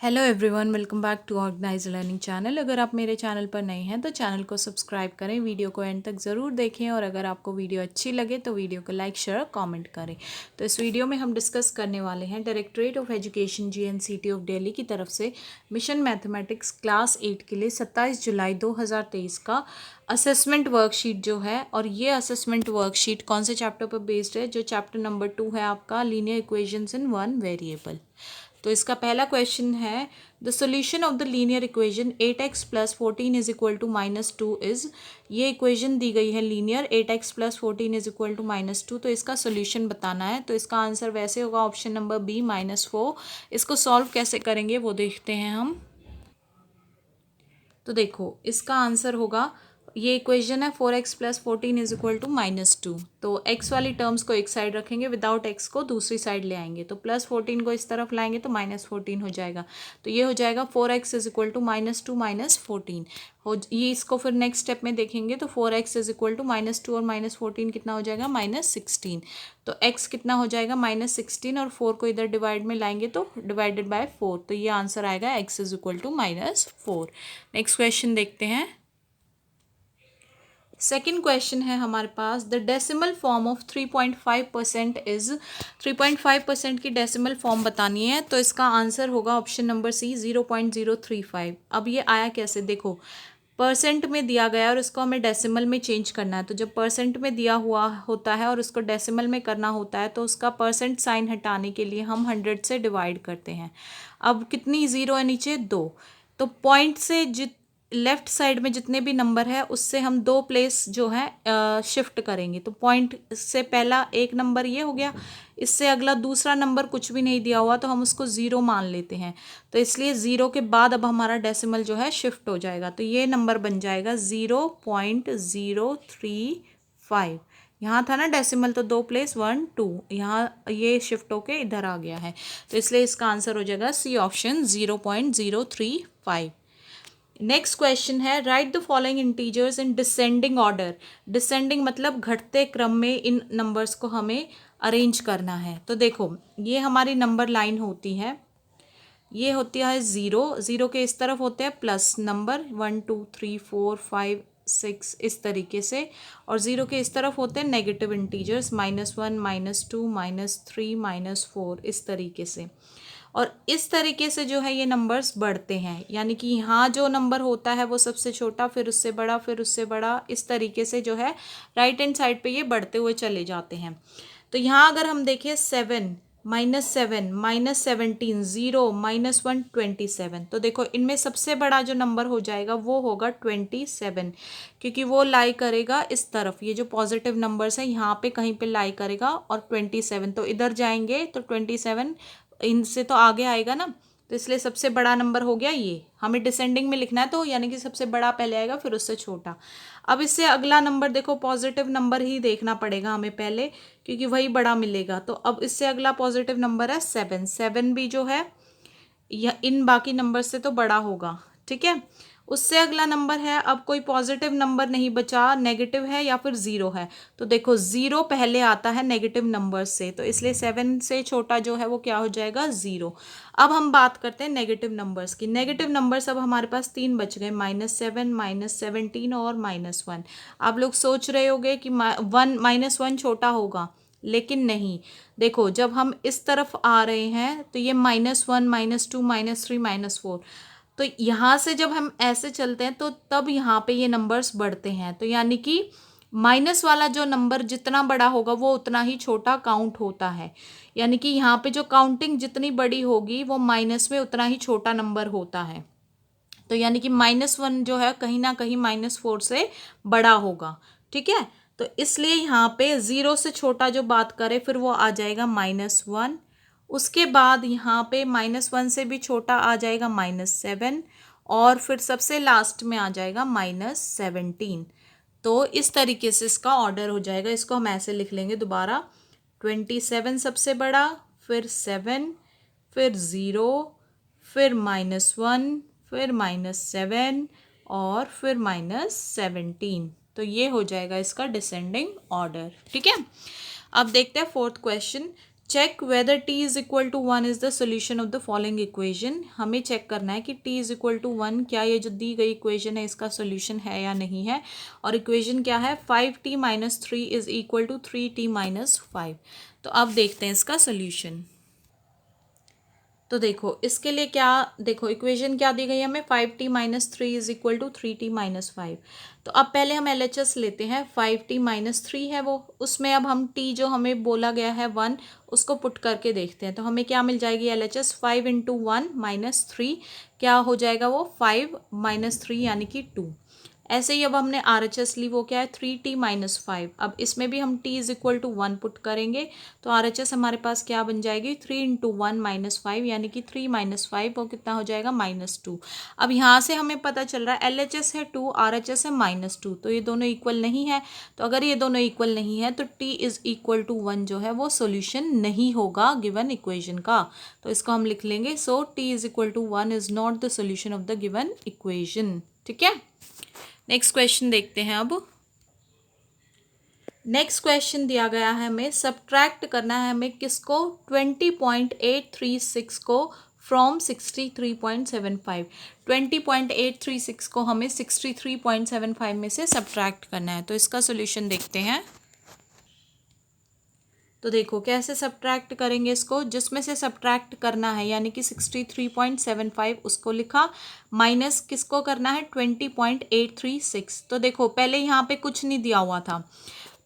Hello everyone, welcome back to organize learning channel. अगर आप मेरे चैनल पर नए हैं तो चैनल को सब्सक्राइब करें, वीडियो को एंड तक ज़रूर देखें और अगर आपको वीडियो अच्छी लगे तो वीडियो को लाइक शेयर कमेंट करें। तो इस वीडियो में हम डिस्कस करने वाले हैं directorate of education JNCT of Delhi की तरफ से मिशन मैथमेटिक्स क्लास 8 के लिए 27 जुलाई 2023 का असेसमेंट वर्कशीट जो है। और ये असेसमेंट वर्कशीट कौन से चैप्टर पर बेस्ड है? जो चैप्टर नंबर 2 है आपका, linear equations in one variable. तो इसका पहला क्वेश्चन है, the solution of the linear equation 8x plus 14 is equal to -2 is. ये इक्वेशन दी गई है linear, 8x plus 14 is equal to -2। तो इसका सोल्यूशन बताना है। तो इसका आंसर वैसे होगा ऑप्शन नंबर बी -4। इसको सॉल्व कैसे करेंगे वो देखते हैं हम। तो देखो इसका आंसर होगा, ये इक्वेशन है 4x plus 14 is equal to -2। तो x वाली टर्म्स को एक साइड रखेंगे, विदाउट x को दूसरी साइड ले आएंगे। तो प्लस 14 को इस तरफ लाएंगे तो -14 हो जाएगा। तो ये हो जाएगा 4x इज इक्वल टू -2 -14 हो। ये इसको फिर नेक्स्ट स्टेप में देखेंगे तो 4x इज इक्वल टू -2 और -14 कितना हो जाएगा? -16। तो x कितना हो जाएगा? -16 और 4 को इधर डिवाइड में लाएंगे तो डिवाइडेड बाय 4। तो ये आंसर आएगा x is equal to -4। Next question देखते हैं। सेकेंड क्वेश्चन है हमारे पास, the decimal form of 3.5% is. 3.5% की डेसिमल फॉर्म बतानी है। तो इसका आंसर होगा ऑप्शन नंबर सी 0.035। अब ये आया कैसे? देखो परसेंट में दिया गया और उसको हमें डेसिमल में चेंज करना है। तो जब परसेंट में दिया हुआ होता है और उसको डेसिमल में करना होता है तो उसका परसेंट साइन हटाने के लिए हम 100 से डिवाइड करते हैं। अब कितनी ज़ीरो है नीचे? 2। तो पॉइंट से लेफ्ट साइड में जितने भी नंबर है उससे हम 2 प्लेस जो है शिफ्ट करेंगे। तो पॉइंट से पहला एक नंबर ये हो गया, इससे अगला दूसरा नंबर कुछ भी नहीं दिया हुआ तो हम उसको 0 मान लेते हैं। तो इसलिए 0 के बाद अब हमारा डेसिमल जो है शिफ्ट हो जाएगा। तो ये नंबर बन जाएगा 0.035। यहाँ था ना डेसिमल, तो 2 प्लेस 1 2, यहाँ ये शिफ्ट होके इधर आ गया है। तो इसलिए इसका आंसर हो जाएगा सी ऑप्शन 0.035। नेक्स्ट क्वेश्चन है, right the following integers in descending order. Descending मतलब घटते क्रम में इन नंबर्स को हमें अरेंज करना है। तो देखो ये हमारी नंबर लाइन होती है, ये होती है 0। 0 के इस तरफ होते हैं प्लस नंबर 1 2 3 4 5 6 इस तरीके से, और 0 के इस तरफ होते हैं नेगेटिव इंटीजर्स -1 -2 -3 -4 इस तरीके से। और इस तरीके से जो है ये नंबर्स बढ़ते हैं, यानी कि यहाँ जो नंबर होता है वो सबसे छोटा, फिर उससे बड़ा, फिर उससे बड़ा, इस तरीके से जो है राइट हैंड साइड पे ये बढ़ते हुए चले जाते हैं। तो यहाँ अगर हम देखें 7 -7 -17 0 -1 27। तो देखो इनमें सबसे बड़ा जो नंबर हो जाएगा वो होगा 27, क्योंकि वो लाई करेगा इस तरफ। ये जो पॉजिटिव नंबर्स हैं यहाँ पे कहीं पे लाई करेगा, और 27 तो इधर जाएंगे तो 27 इनसे तो आगे आएगा ना। तो इसलिए सबसे बड़ा नंबर हो गया ये। हमें डिसेंडिंग में लिखना है तो यानी कि सबसे बड़ा पहले आएगा फिर उससे छोटा। अब इससे अगला नंबर देखो पॉजिटिव नंबर ही देखना पड़ेगा हमें पहले, क्योंकि वही बड़ा मिलेगा। तो अब इससे अगला पॉजिटिव नंबर है 7। 7 भी जो है यह इन बाकी नंबर से तो बड़ा होगा, ठीक है। उससे अगला नंबर है, अब कोई पॉजिटिव नंबर नहीं बचा, नेगेटिव है या फिर 0 है। तो देखो 0 पहले आता है नेगेटिव नंबर से, तो इसलिए 7 से छोटा जो है वो क्या हो जाएगा? 0। अब हम बात करते हैं नेगेटिव नंबर्स की। नेगेटिव नंबर्स अब हमारे पास 3 बच गए, -7 -17 और -1। आप लोग सोच रहे होंगे कि -1 छोटा होगा, लेकिन नहीं। देखो जब हम इस तरफ आ रहे हैं तो ये -1 -2 -3 -4, तो यहाँ से जब हम ऐसे चलते हैं तो तब यहाँ पे ये नंबर्स बढ़ते हैं। तो यानी कि माइनस वाला जो नंबर जितना बड़ा होगा वो उतना ही छोटा काउंट होता है। यानी कि यहाँ पे जो काउंटिंग जितनी बड़ी होगी वो माइनस में उतना ही छोटा नंबर होता है। तो यानी कि -1 जो है कहीं ना कहीं -4 से बड़ा होगा, ठीक है। तो इसलिए यहाँ पे 0 से छोटा जो बात करें फिर वो आ जाएगा -1। उसके बाद यहाँ पे -1 से भी छोटा आ जाएगा -7, और फिर सबसे लास्ट में आ जाएगा -17। तो इस तरीके से इसका ऑर्डर हो जाएगा। इसको हम ऐसे लिख लेंगे दोबारा, 27 सबसे बड़ा, फिर 7, फिर 0, फिर -1, फिर -7 और फिर -17। तो ये हो जाएगा इसका डिसेंडिंग ऑर्डर, ठीक है। अब देखते हैं fourth question, check whether t is equal to 1 is the solution of the following equation. हमें चेक करना है कि t इज इक्वल टू 1 क्या ये जो दी गई इक्वेशन है इसका सोल्यूशन है या नहीं है। और इक्वेशन क्या है, 5t minus 3 is equal to 3t minus 5। तो अब देखते हैं इसका सोल्यूशन। तो देखो इसके लिए क्या, देखो इक्वेशन क्या दी गई है हमें, 5t minus 3 is equal to 3t minus 5। तो अब पहले हम LHS लेते हैं, 5t माइनस 3 है वो, उसमें अब हम t जो हमें बोला गया है 1 उसको पुट करके देखते हैं। तो हमें क्या मिल जाएगी LHS, 5 इंटू 1 माइनस 3 क्या हो जाएगा वो 5 माइनस 3 यानी कि 2। ऐसे ही अब हमने RHS ली, वो क्या है 3t माइनस 5। अब इसमें भी हम t is equal to 1 put करेंगे तो RHS हमारे पास क्या बन जाएगी 3 इंटू 1 माइनस 5 यानी कि 3 माइनस 5 वो कितना हो जाएगा -2। अब यहाँ से हमें पता चल रहा है LHS है 2, RHS है -2, तो ये दोनों इक्वल नहीं है। तो अगर ये दोनों इक्वल नहीं है तो t इज इक्वल टू 1 जो है वो सोल्यूशन नहीं होगा गिवन इक्वेशन का। तो इसको हम लिख लेंगे, so t is equal to 1 is not the solution of the given equation. ठीक है, नेक्स्ट क्वेश्चन देखते हैं। अब नेक्स्ट क्वेश्चन दिया गया है हमें सब्ट्रैक्ट करना है हमें किसको, 20.836 को फ्रॉम 63.75। 20.836 को हमें 63.75 में से सब्ट्रैक्ट करना है। तो इसका सोल्यूशन देखते हैं। तो देखो कैसे सब्ट्रैक्ट करेंगे इसको, जिसमें से सब्ट्रैक्ट करना है यानी कि 63.75 उसको लिखा, माइनस किसको करना है 20.836। तो देखो पहले यहाँ पे कुछ नहीं दिया हुआ था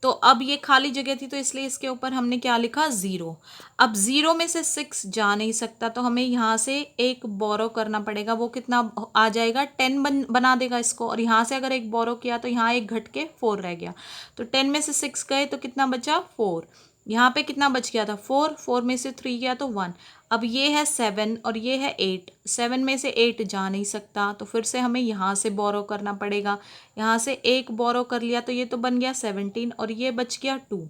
तो अब ये खाली जगह थी तो इसलिए इसके ऊपर हमने क्या लिखा 0। अब 0 में से 6 जा नहीं सकता तो हमें यहाँ से एक बोरो करना पड़ेगा, वो कितना आ जाएगा 10 बना देगा इसको। और यहाँ से अगर एक बोरो किया तो यहाँ एक घट के 4 रह गया, तो 10 में से 6 गए तो कितना बचा 4। यहाँ पे कितना बच गया था 4, 4 में से 3 गया तो 1। अब ये है 7 और ये है 8, 7 में से 8 जा नहीं सकता तो फिर से हमें यहाँ से बोरो करना पड़ेगा। यहाँ से एक बोरो कर लिया तो ये तो बन गया 17 और ये बच गया 2।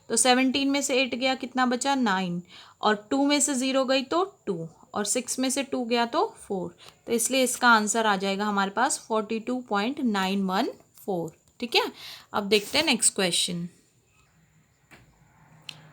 तो 17 में से 8 गया कितना बचा 9, और 2 में से 0 गई तो 2, और 6 में से 2 गया तो 4। तो इसलिए इसका आंसर आ जाएगा हमारे पास 42.914। ठीक है, अब देखते हैं नेक्स्ट क्वेश्चन।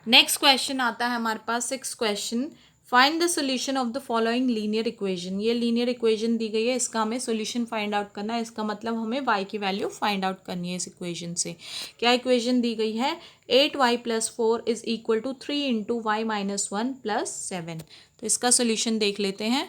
नेक्स्ट क्वेश्चन आता है हमारे पास 6 question, find the solution of the following linear equation. ये लीनियर इक्वेशन दी गई है, इसका हमें सोल्यूशन फाइंड आउट करना है। इसका मतलब हमें y की वैल्यू फाइंड आउट करनी है इस इक्वेशन से। क्या इक्वेशन दी गई है, 8y plus 4 is equal to 3 into Y minus 1 plus 7। तो इसका सोल्यूशन देख लेते हैं।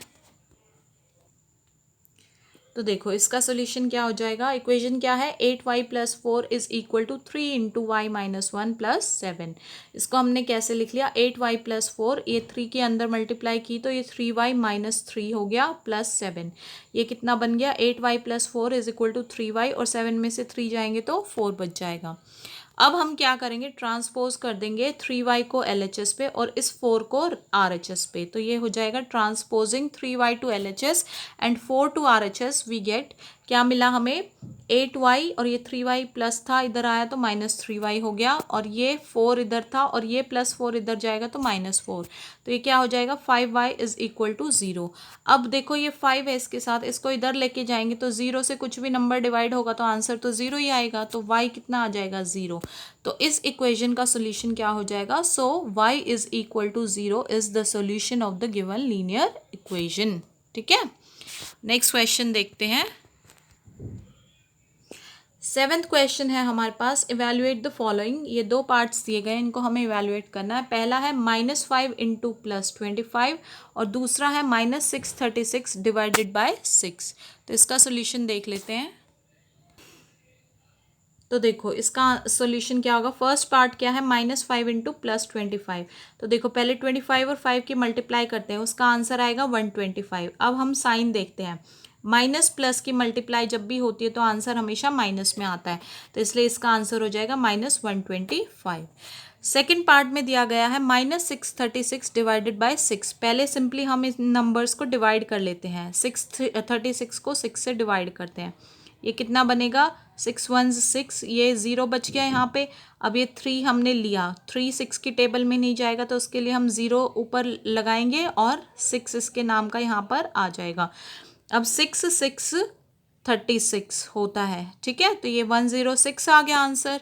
तो देखो इसका सोल्यूशन क्या हो जाएगा, इक्वेशन क्या है 8y plus 4 is equal to 3 into Y minus 1 plus 7। इसको हमने कैसे लिख लिया, 8y प्लस 4 ये 3 के अंदर मल्टीप्लाई की तो ये 3y माइनस 3 हो गया प्लस 7। ये कितना बन गया 8y plus 4 is equal to 3y, और 7 में से 3 जाएंगे तो 4 बच जाएगा। अब हम क्या करेंगे, ट्रांसपोज कर देंगे 3y को LHS पे और इस 4 को RHS पे। तो ये हो जाएगा transposing 3y to LHS and 4 to RHS we get, क्या मिला हमें 8y, और ये 3y प्लस था इधर आया तो माइनस 3y हो गया, और ये 4 इधर था और ये प्लस 4 इधर जाएगा तो -4। तो ये क्या हो जाएगा 5y इज इक्वल टू 0। अब देखो ये 5 है, इसके साथ इसको इधर लेके जाएंगे तो 0 से कुछ भी नंबर डिवाइड होगा तो आंसर तो 0 ही आएगा, तो y कितना आ जाएगा 0। तो इस इक्वेशन का सोल्यूशन क्या हो जाएगा, so y is equal to 0 is the solution of the given linear equation. ठीक है, नेक्स्ट क्वेश्चन देखते हैं। 7th क्वेश्चन है हमारे पास, इवेल्युएट द फॉलोइंग। ये 2 पार्ट्स दिए गए, इनको हमें इवेल्युएट करना है। पहला है -5 इंटू प्लस 25 और दूसरा है -636 डिवाइडेड बाय 6। तो इसका सोल्यूशन देख लेते हैं। तो देखो इसका सॉल्यूशन क्या होगा, फर्स्ट पार्ट क्या है -5 इंटू प्लस 25। तो देखो पहले 25 और 5 की मल्टीप्लाई करते हैं, उसका आंसर आएगा 125। अब हम साइन देखते हैं, माइनस प्लस की मल्टीप्लाई जब भी होती है तो आंसर हमेशा माइनस में आता है, तो इसलिए इसका आंसर हो जाएगा -125। सेकेंड पार्ट में दिया गया है -636 डिवाइडेड बाय 6। पहले सिंपली हम इन नंबर्स को डिवाइड कर लेते हैं, 636 को 6 से डिवाइड करते हैं। ये कितना बनेगा 6 1 6, ये 0 बच गया यहाँ पे। अब ये 3 हमने लिया, 3 6 की टेबल में नहीं जाएगा तो उसके लिए हम 0 ऊपर लगाएंगे और 6 इसके नाम का यहाँ पर आ जाएगा। अब 6 6 36 होता है, ठीक है, तो ये 106 आ गया आंसर।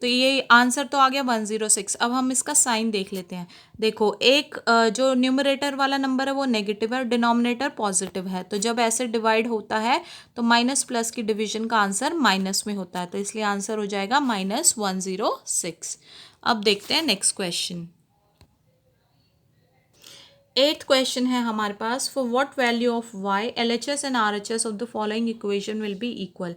तो ये आंसर तो आ गया 106। अब हम इसका साइन देख लेते हैं। देखो एक जो न्यूमरेटर वाला नंबर है वो नेगेटिव है और डिनोमिनेटर पॉजिटिव है, तो जब ऐसे डिवाइड होता है तो माइनस प्लस की डिवीजन का आंसर माइनस में होता है, तो इसलिए आंसर हो जाएगा -106। अब देखते हैं नेक्स्ट क्वेश्चन। 8th क्वेश्चन है हमारे पास, for what value of y LHS and RHS of the following equation will be equal.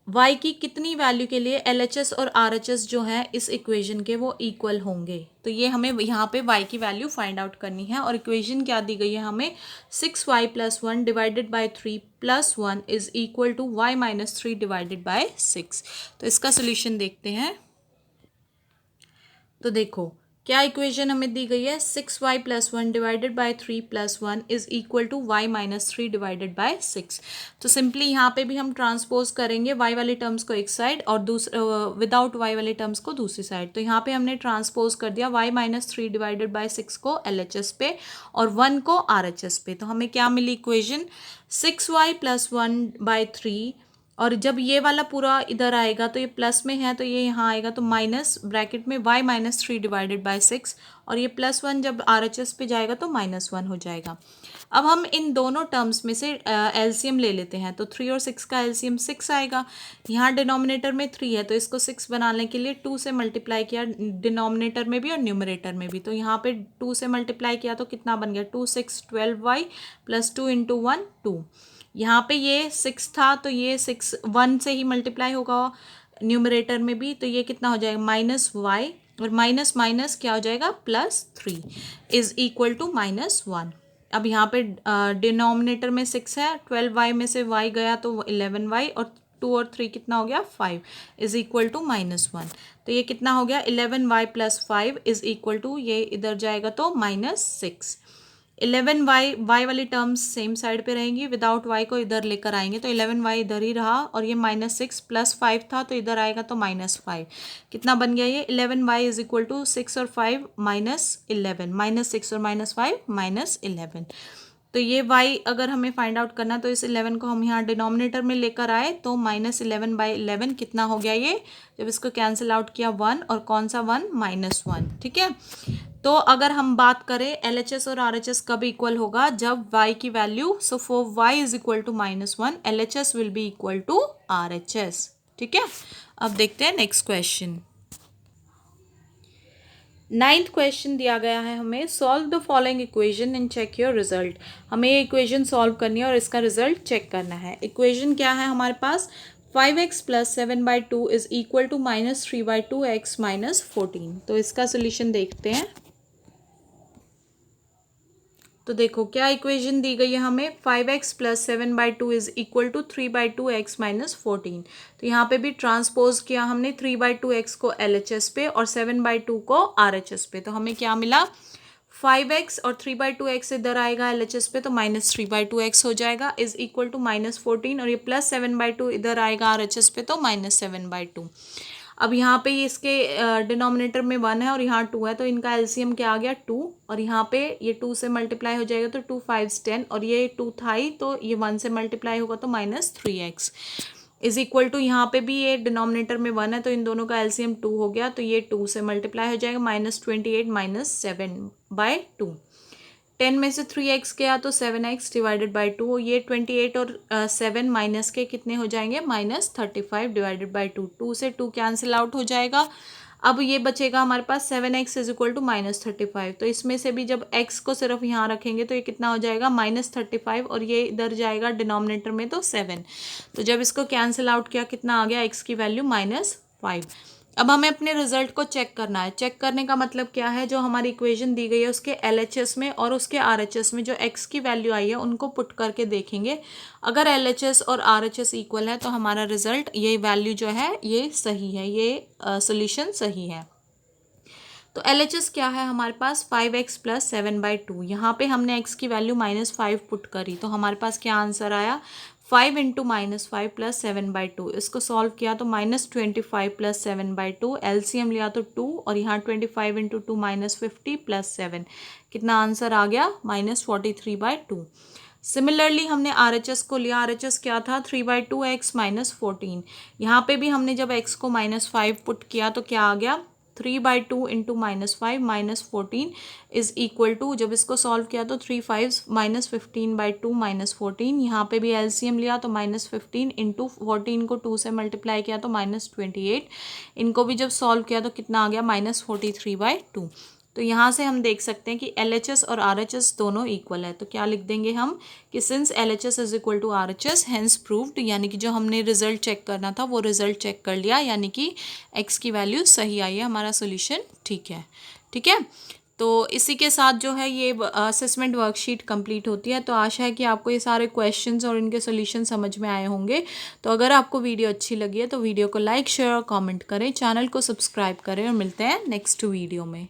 y की कितनी वैल्यू के लिए LHS और RHS जो है इस इक्वेशन के वो इक्वल होंगे। तो ये हमें यहाँ पे y की वैल्यू फाइंड आउट करनी है और इक्वेशन क्या दी गई है हमें, 6y + 1 divided by 3 + 1 is equal to y - 3 divided by 6। तो इसका सोल्यूशन देखते हैं। तो देखो क्या इक्वेशन हमें दी गई है, 6y + 1 divided by 3 + 1 is equal to y - 3 divided by 6। तो सिंपली यहाँ पे भी हम ट्रांसपोज करेंगे y वाले टर्म्स को एक साइड और विदाउट y वाले टर्म्स को दूसरी साइड। तो यहाँ पे हमने ट्रांसपोज कर दिया y - 3 डिवाइडेड बाई 6 को LHS पे और 1 को RHS पे। तो हमें क्या मिली इक्वेशन, 6y + 1/3 और जब ये वाला पूरा इधर आएगा तो ये प्लस में है तो ये यहाँ आएगा तो माइनस ब्रैकेट में y - 3 डिवाइडेड बाई 6 और ये +1 जब RHS पे जाएगा तो -1 हो जाएगा। अब हम इन दोनों टर्म्स में से एलसीएम ले लेते हैं। तो 3 और 6 का एलसीएम 6 आएगा। यहाँ डिनोमिनेटर में 3 है तो इसको 6 बनाने के लिए 2 से मल्टीप्लाई किया, डिनोमिनेटर में भी और न्यूमरेटर में भी। तो यहाँ पे 2 से मल्टीप्लाई किया तो कितना बन गया, 2 6 12y + 2 × 1 2। यहाँ पे ये 6 था तो ये 6 1 से ही मल्टीप्लाई होगा न्यूमरेटर में भी, तो ये कितना हो जाएगा -y और माइनस माइनस क्या हो जाएगा +3 इज इक्वल टू -1। अब यहाँ पे डिनोमिनेटर में 6 है, 12y में से y गया तो 11y और 2 और 3 कितना हो गया 5 इज इक्वल टू -1। तो ये कितना हो गया 11y + 5 इज इक्वल टू, ये इधर जाएगा तो -6। 11y y वाली टर्म्स सेम साइड पे रहेंगी, विदाउट y को इधर लेकर आएंगे तो 11y इधर ही रहा और ये -6 + 5 था तो इधर आएगा तो -5। कितना बन गया ये 11y इज इक्वल टू 6 और 5 -11, -6 और -5 -11। तो ये y अगर हमें फाइंड आउट करना तो इस 11 को हम यहाँ डिनोमिनेटर में लेकर आए तो -11/11 कितना हो गया ये, जब इसको कैंसिल आउट किया 1 और कौन सा 1 -1। ठीक है, तो अगर हम बात करें LHS और RHS कब इक्वल होगा, जब y की value, so for y is equal to -1 LHS will be equal to RHS। ठीक है, अब देखते हैं नेक्स्ट क्वेश्चन। 9th क्वेश्चन दिया गया है हमें, solve the following equation and check your result. हमें ये इक्वेशन सॉल्व करनी है और इसका रिजल्ट चेक करना है। इक्वेशन क्या है हमारे पास, 5x + 7/2 is equal to -3/2x - 14। तो इसका सोल्यूशन देखते हैं। तो देखो क्या इक्वेशन दी गई है हमें, 5x + 7/2 is equal to 3/2x - 14। तो यहाँ पे भी ट्रांसपोज किया हमने 3/2x को LHS पे और 7/2 को RHS पे। तो हमें क्या मिला, 5x और 3/2x इधर आएगा LHS पे तो -3/2x हो जाएगा इज इक्वल टू -14 और ये +7/2 इधर आएगा RHS पे तो -7/2। अब यहाँ पे इसके डिनोमिनेटर में 1 है और यहाँ 2 है तो इनका एलसीएम क्या आ गया 2 और यहाँ पे ये 2 से मल्टीप्लाई हो जाएगा तो 2 5 10 और ये 2 था ही तो ये 1 से मल्टीप्लाई होगा तो -3x इज इक्वल टू, यहाँ पे भी ये डिनोमिनेटर में 1 है तो इन दोनों का एलसीएम 2 हो गया तो ये 2 से मल्टीप्लाई हो जाएगा -28 - 7/2। 10 में से 3x गया तो 7x डिवाइडेड बाई 2, ये 28 और 7 माइनस के कितने हो जाएंगे -35 डिवाइडेड बाई 2, 2 से 2 कैंसिल आउट हो जाएगा। अब ये बचेगा हमारे पास 7x इज इक्वल टू -35। तो इसमें से भी जब x को सिर्फ यहाँ रखेंगे तो ये कितना हो जाएगा -35 और ये इधर जाएगा डिनोमिनेटर में तो 7। तो जब इसको कैंसिल आउट किया कितना आ गया x की वैल्यू -5। अब हमें अपने रिजल्ट को चेक करना है। चेक करने का मतलब क्या है, जो हमारी इक्वेशन दी गई है उसके LHS में और उसके RHS में जो x की वैल्यू आई है उनको पुट करके देखेंगे। अगर LHS और RHS इक्वल है तो हमारा रिजल्ट, ये वैल्यू जो है ये सही है, ये सोल्यूशन सही है। तो LHS क्या है हमारे पास, 5x + 7/2। यहाँ पे हमने x की वैल्यू -5 पुट करी तो हमारे पास क्या आंसर आया, 5 × -5 + 7/2। इसको सॉल्व किया तो -25 + 7/2, एलसीएम लिया तो 2 और यहाँ 25 × 2 -50 + 7, कितना आंसर आ गया -43/2। सिमिलरली हमने RHS को लिया, RHS क्या था 3/2x माइनस 14। यहाँ पे भी हमने जब x को -5 पुट किया तो क्या आ गया 3/2 इंटू -5 -14 इज इक्वल टू, जब इसको सॉल्व किया तो 3/5 -15/2 -14। यहाँ पे भी एलसीएम लिया तो -15 इंटू 14 को 2 से मल्टीप्लाई किया तो -28। इनको भी जब सॉल्व किया तो कितना आ गया -43/2। तो यहाँ से हम देख सकते हैं कि LHS और RHS दोनों इक्वल है। तो क्या लिख देंगे हम कि since LHS is equal to RHS hence proved, यानी कि जो हमने रिजल्ट चेक करना था वो रिजल्ट चेक कर लिया, यानी कि x की वैल्यू सही आई है, हमारा सोल्यूशन ठीक है। ठीक है, तो इसी के साथ जो है ये असेसमेंट वर्कशीट कंप्लीट होती है। तो आशा है कि आपको ये सारे क्वेश्चंस और इनके सोल्यूशन समझ में आए होंगे। तो अगर आपको वीडियो अच्छी लगी है तो वीडियो को लाइक शेयर और कमेंट करें, चैनल को सब्सक्राइब करें और मिलते हैं नेक्स्ट वीडियो में।